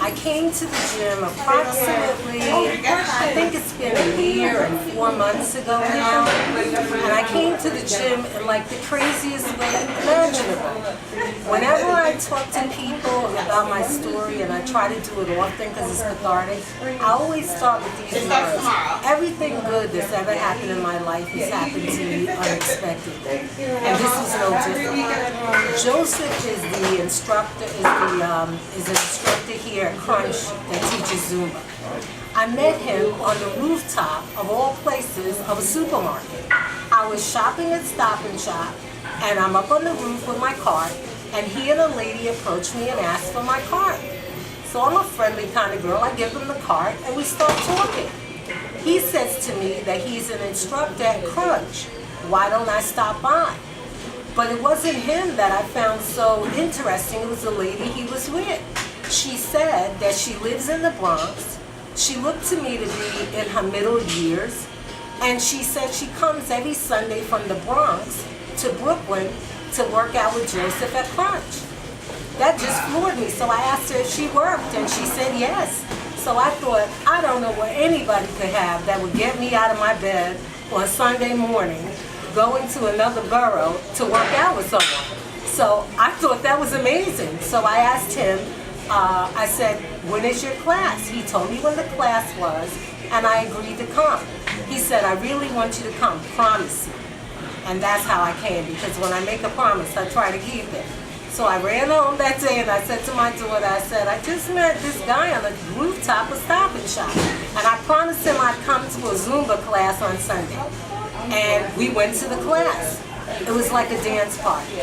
I came to the gym approximately, I think it's been a year and 4 months ago now, and I came to the gym in like the craziest way imaginable. Whenever I talk to people about my story, and I try to do it often because it's cathartic, I always start with these words. Everything good that's ever happened in my life has happened to me unexpectedly, and this is no different. Joseph is the instructor, is an instructor here at Crunch that teaches Zumba. I met him on the rooftop of all places of a supermarket. I was shopping at Stop and Shop, and I'm up on the roof with my cart, and he and a lady approached me and asked for my cart. So I'm a friendly kind of girl. I give him the cart, and we start talking. He says to me that he's an instructor at Crunch. Why don't I stop by? But it wasn't him that I found so interesting. It was the lady he was with. She said that she lives in the Bronx. She looked to me to be in her middle years. And she said she comes every Sunday from the Bronx to Brooklyn to work out with Joseph at Crunch. That just floored me. So I asked her if she worked, and she said yes. So I thought, I don't know what anybody could have that would get me out of my bed on Sunday morning, going to another borough to work out with someone. So I thought that was amazing. So I asked him, I said, when is your class? He told me when the class was, and I agreed to come. He said, I really want you to come, promise me. And that's how I came, because when I make a promise, I try to keep it. So I ran home that day and I said to my daughter, I said, I just met this guy on the rooftop of Stop and Shop. And I promised him I'd come to a Zumba class on Sunday. And we went to the class. It was like a dance party.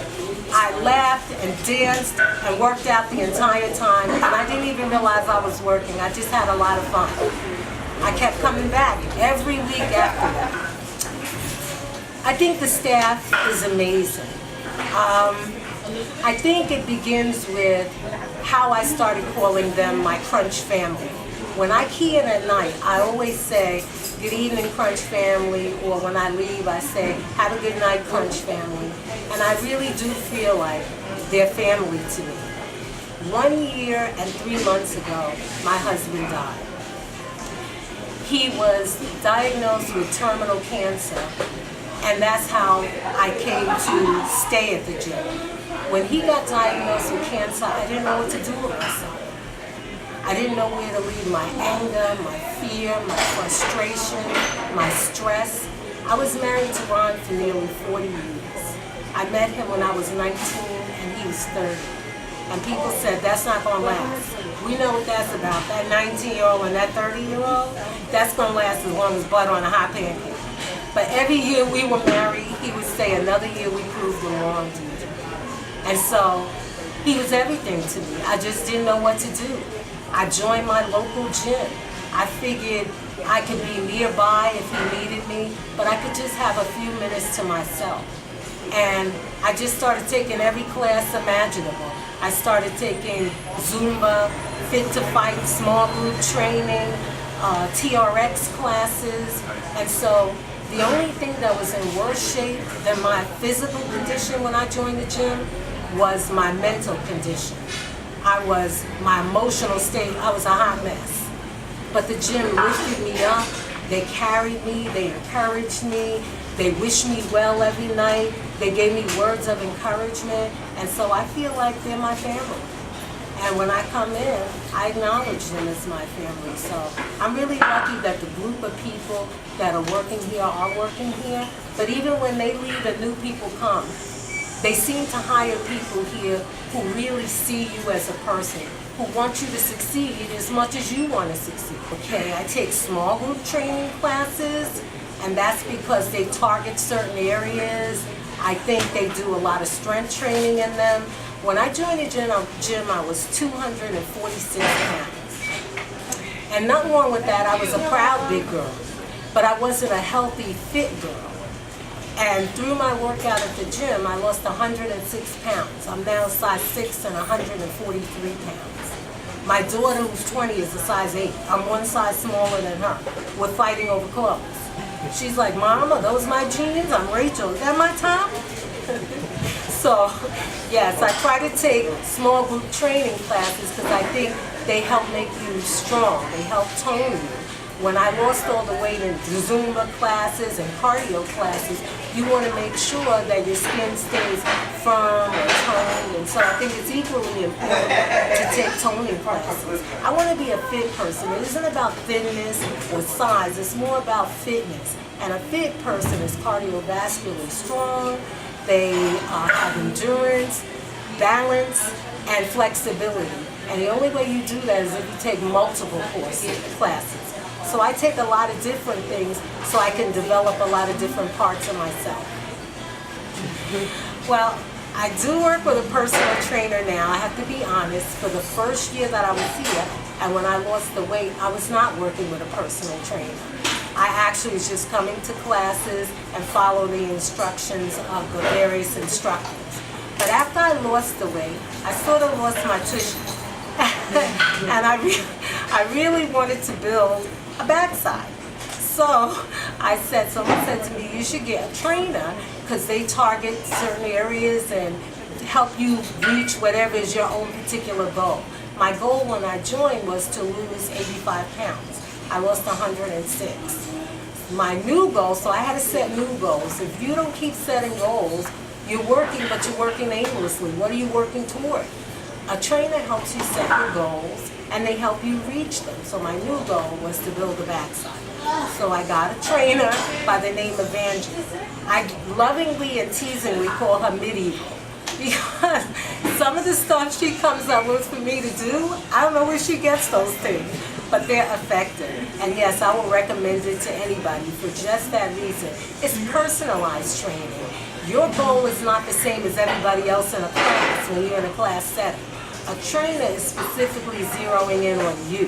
I laughed and danced and worked out the entire time, and I didn't even realize I was working. I just had a lot of fun. I kept coming back every week after that. I think the staff is amazing. I think it begins with how I started calling them my Crunch family. When I key in at night, I always say, good evening, Crunch family, or when I leave, I say, have a good night, Crunch family. And I really do feel like they're family to me. 1 year and 3 months ago, my husband died. He was diagnosed with terminal cancer, and that's how I came to stay at the gym. When he got diagnosed with cancer, I didn't know what to do with myself. I didn't know where to leave my anger, my fear, my frustration, my stress. I was married to Ron for nearly 40 years. I met him when I was 19 and he was 30. And people said, that's not gonna last. We know what that's about. That 19-year-old and that 30-year-old, that's gonna last as long as butter on a hot pancake. But every year we were married, he would say, another year we proved him wrong, Deidre. And so he was everything to me. I just didn't know what to do. I joined my local gym. I figured I could be nearby if he needed me, but I could just have a few minutes to myself. And I just started taking every class imaginable. I started taking Zumba, Fit to Fight, small group training, TRX classes. And so the only thing that was in worse shape than my physical condition when I joined the gym was my mental condition. My emotional state, I was a hot mess. But the gym lifted me up, they carried me, they encouraged me, they wished me well every night, they gave me words of encouragement, and so I feel like they're my family. And when I come in, I acknowledge them as my family. So I'm really lucky that the group of people that are working here are working here, but even when they leave and new people come, they seem to hire people here who really see you as a person, who want you to succeed as much as you want to succeed. Okay, I take small group training classes, and that's because they target certain areas. I think they do a lot of strength training in them. When I joined the gym, I was 246 pounds. And nothing wrong with that, I was a proud big girl, but I wasn't a healthy, fit girl. And through my workout at the gym, I lost 106 pounds. I'm now a size 6 and 143 pounds. My daughter, who's 20, is a size 8. I'm one size smaller than her. We're fighting over clothes. She's like, Mom, are those my jeans? I'm Rachel. Is that my top? So, Yes, I try to take small group training classes because I think they help make you strong. They help tone you. When I lost all the weight in Zumba classes and cardio classes, you want to make sure that your skin stays firm and toned. And so I think it's equally important to take toning classes. I want to be a fit person. It isn't about thinness or size. It's more about fitness. And a fit person is cardiovascularly strong. They have endurance, balance, and flexibility. And the only way you do that is if you take multiple classes. So I take a lot of different things so I can develop a lot of different parts of myself. Well, I do work with a personal trainer now. I have to be honest, for the first year that I was here and when I lost the weight, I was not working with a personal trainer. I actually was just coming to classes and follow the instructions of the various instructors. But after I lost the weight, I sort of lost my tushy. And I really wanted to build a backside. So someone said to me, you should get a trainer because they target certain areas and help you reach whatever is your own particular goal. My goal when I joined was to lose 85 pounds. I lost 106. My new goal, so I had to set new goals. If you don't keep setting goals, you're working, but you're working aimlessly. What are you working toward? A trainer helps you set your goals, and they help you reach them. So my new goal was to build a backside. So I got a trainer by the name of Angela. I lovingly and teasingly call her medieval because some of the stuff she comes up with for me to do, I don't know where she gets those things, but they're effective. And yes, I will recommend it to anybody for just that reason. It's personalized training. Your goal is not the same as everybody else in a class when you're in a class setting. A trainer is specifically zeroing in on you.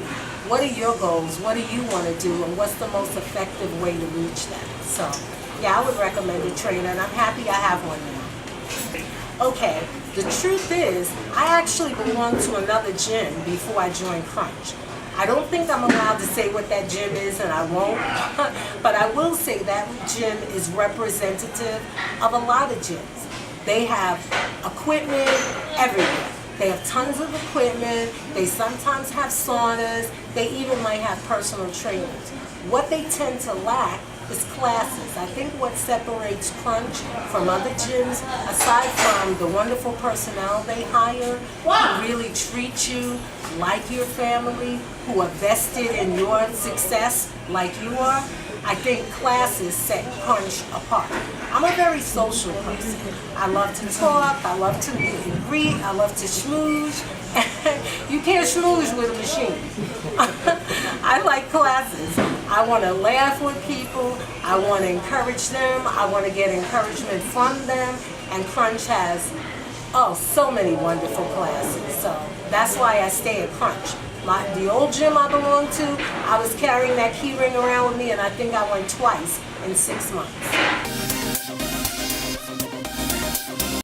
What are your goals? What do you want to do? And what's the most effective way to reach that? So, yeah, I would recommend a trainer, and I'm happy I have one now. Okay, the truth is, I actually belonged to another gym before I joined Crunch. I don't think I'm allowed to say what that gym is, and I won't, but I will say that gym is representative of a lot of gyms. They have equipment everywhere. They have tons of equipment. They sometimes have saunas. They even might have personal trainers. What they tend to lack is classes. I think what separates Crunch from other gyms, aside from the wonderful personnel they hire, who really treat you like your family, who are vested in your success like you are, I think classes set Crunch apart. I'm a very social person. I love to talk, I love to meet and greet, I love to schmooze. You can't schmooze with a machine. I like classes. I want to laugh with people, I want to encourage them, I want to get encouragement from them, and Crunch has, so many wonderful classes. So that's why I stay at Crunch. The old gym I belonged to, I was carrying that key ring around with me, and I think I went twice in 6 months.